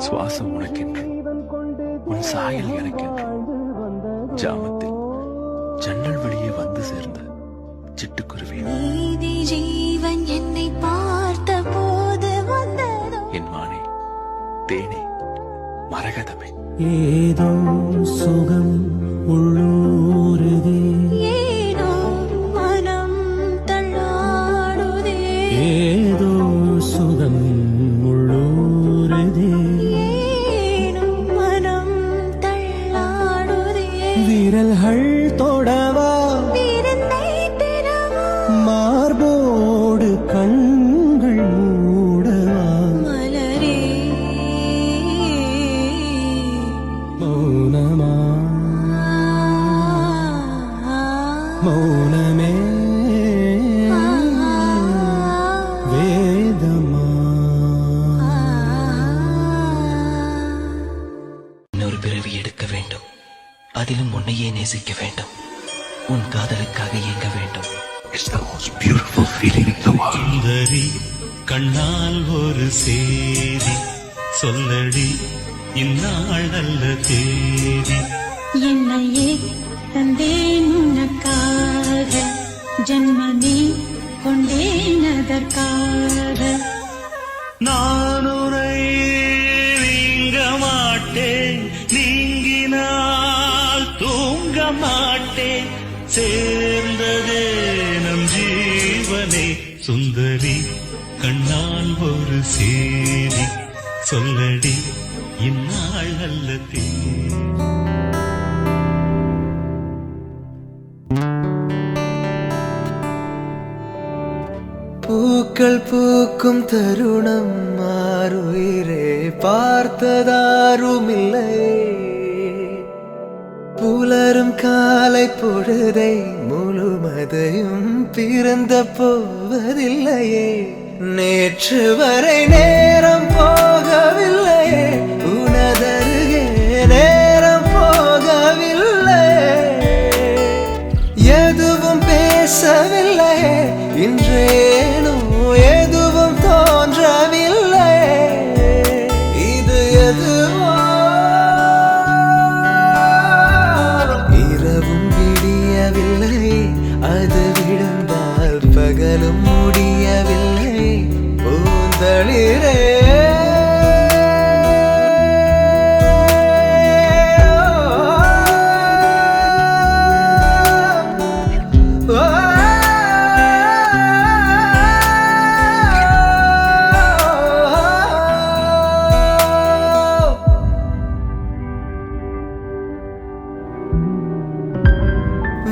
சுவாசம் உனக்கென்று, உன் சாயல் எனக்கென்று, ஜாமத்தில் ஜன்னல் வழியே வந்து சேர்ந்த சிட்டுக்குருவி நீதி ஜீவன் என்னை பார்த்த போது வந்ததோ என் மானே, தேனே, மரகதமே. ஏதோ சுகம் உள்ளூருதே, ஏனோ மனம் தள்ளாடுதே, ஏதோ சுகம் உள்ளூருதே, ஏனோ மனம் தள்ளாடுதே, விரல்கள் தொடவா விருந்தை பெறவா, மார்போடு கண்கள் மூடவா, மலரே மௌனமா மௌனமே வேதமா. இன்னொரு பிறவி எடுக்க வேண்டும், அதிலும் உன்னையே நேசிக்க வேண்டும், உன் காதலுக்காக இயங்க வேண்டும். It's the most beautiful feeling in the world. சுந்தரி கண்ணால் ஒரு சேதி சொல்லடி, இந்நாள் நல்ல தேதி. என்னையே தந்தேன் உனக்காக, ஜன்மமே கொண்டேன் அதற்காக. நான் உன்னை நீங்க மாட்டேன், நீங்கினால் தூங்க மாட்டேன், சேர்ந்ததே நம் ஜீவனே. சுந்தரி கண்ணால் ஒரு சேதி சொல்லடி, இந்நாள் நல்ல தேதி. பூக்கள் பூக்கும் தருணம் மாறுயிரே பார்த்ததாருமில்லை, புலரும் காலை பொழுதை முழுமதையும் பிறந்த போவதில்லையே, நேற்று வரை நேரம் போகவில்லையே, உனதருகே நேரம் போகவில்லை, எதுவும் பேசவில்லையே, இன்றேனோ எதுவும் தோன்றவில்லை, இது எதுவோ இரவும் விடியவில்லை, அது விழுந்தால் பகலும் முடியவில்லை, பூந்தளிரே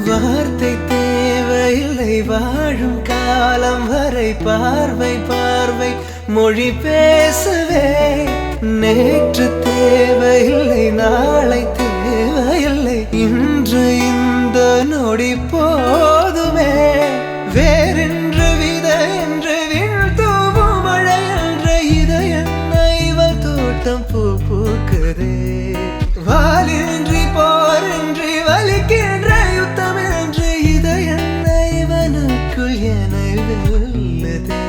வார்த்தை தேவையில்லை, வாழும் காலம் வரை பார்வை பார்வை மொழி பேசவே, நேற்று தேவையில்லை, நாளை தேவையில்லை, இன்று இந்த நொடி போதுமே, வேறென்று விதை என்று வீழ்த்தூவும் மழை என்ற இதயம் இவள் தோட்டம் பூ பூக்குதே, வாலின்றி போரின்றி வலிக்கின்ற யுத்தம் என்று இதயம் இவனுக்குள் என வெல்லுதே,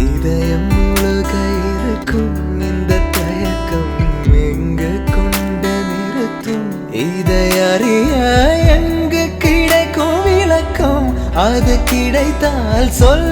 இதயம் முழுக இருக்கும் இந்த தயக்கம் எங்கு கொண்டு நிறுத்தும், இதை அறிய எங்கு கிடைக்கும் விளக்கம், அது கிடைத்தால் சொல்ல